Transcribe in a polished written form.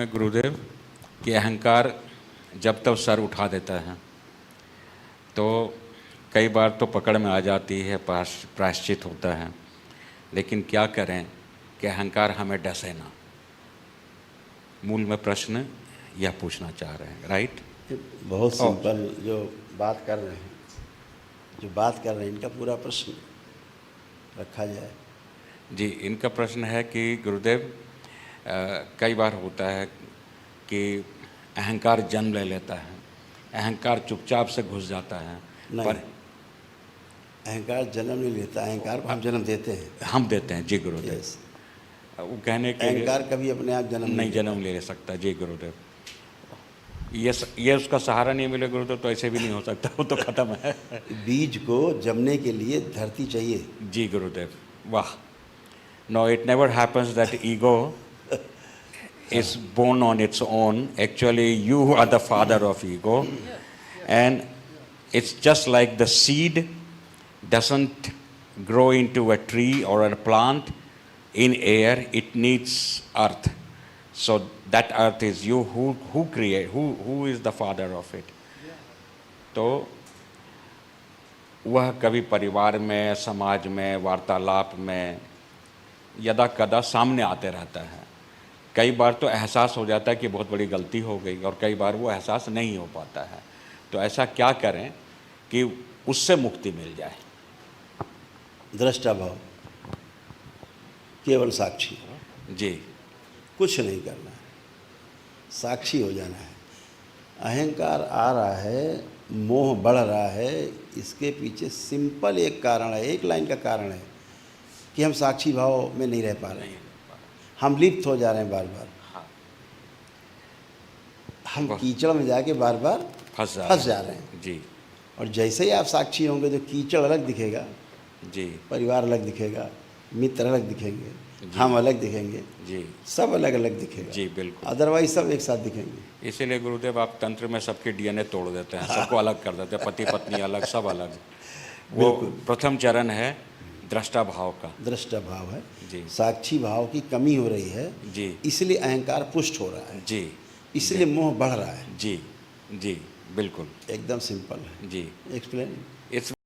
गुरुदेव कि अहंकार जब तब सर उठा देता है तो कई बार तो पकड़ में आ जाती है, प्रायश्चित होता है, लेकिन क्या करें कि अहंकार हमें डसे ना। मूल में प्रश्न यह पूछना चाह रहे हैं, राइट? बहुत सिंपल जो बात कर रहे हैं इनका पूरा प्रश्न रखा जाए। जी, इनका प्रश्न है कि गुरुदेव कई बार होता है कि अहंकार जन्म ले लेता है, अहंकार चुपचाप से घुस जाता है। नहीं, पर अहंकार जन्म नहीं लेता, अहंकार को हम जन्म देते हैं। हम देते हैं। जी गुरुदेव। यस, वो कहने के अहंकार कभी अपने आप जन्म नहीं जन्म ले सकता। जी गुरुदेव। ये उसका सहारा नहीं मिले गुरुदेव तो ऐसे भी नहीं हो सकता, वो तो खत्म है। बीज को जमने के लिए धरती चाहिए। जी गुरुदेव, वाह। No, it never happens that ego is born on its own. Actually, you are the father of ego, and it's just like the seed doesn't grow into a tree or a plant in air. It needs earth. So that earth is you. Who is the father of it? तो वह कभी परिवार में, समाज में, वार्तालाप में यदा कदा सामने आते रहता है। कई बार तो एहसास हो जाता है कि बहुत बड़ी गलती हो गई, और कई बार वो एहसास नहीं हो पाता है। तो ऐसा क्या करें कि उससे मुक्ति मिल जाए? दृष्टा भाव, केवल साक्षी। जी, कुछ नहीं करना है, साक्षी हो जाना है। अहंकार आ रहा है, मोह बढ़ रहा है, इसके पीछे सिंपल एक कारण है, एक लाइन का कारण है कि हम साक्षी भाव में नहीं रह पा रहे हैं। हम लिप्त हो जा रहे हैं बार बार। हाँ। हम कीचड़ में जाके बार बार फंस जा रहे हैं। जी। और जैसे ही आप साक्षी होंगे तो कीचड़ अलग दिखेगा, जी, परिवार अलग दिखेगा, मित्र अलग दिखेंगे, हम अलग दिखेंगे, जी, सब अलग अलग दिखेगा। जी बिल्कुल। अदरवाइज सब एक साथ दिखेंगे। इसीलिए गुरुदेव आप तंत्र में सबके डीएनए तोड़ देते हैं, सबको अलग कर देते हैं, पति पत्नी अलग, सब अलग। वो प्रथम चरण है दृष्टा भाव का। दृष्टा भाव है जी। साक्षी भाव की कमी हो रही है जी, इसलिए अहंकार पुष्ट हो रहा है। जी, इसलिए मोह बढ़ रहा है। जी, जी बिल्कुल, एकदम सिंपल है। जी। एक्सप्लेन। इट्स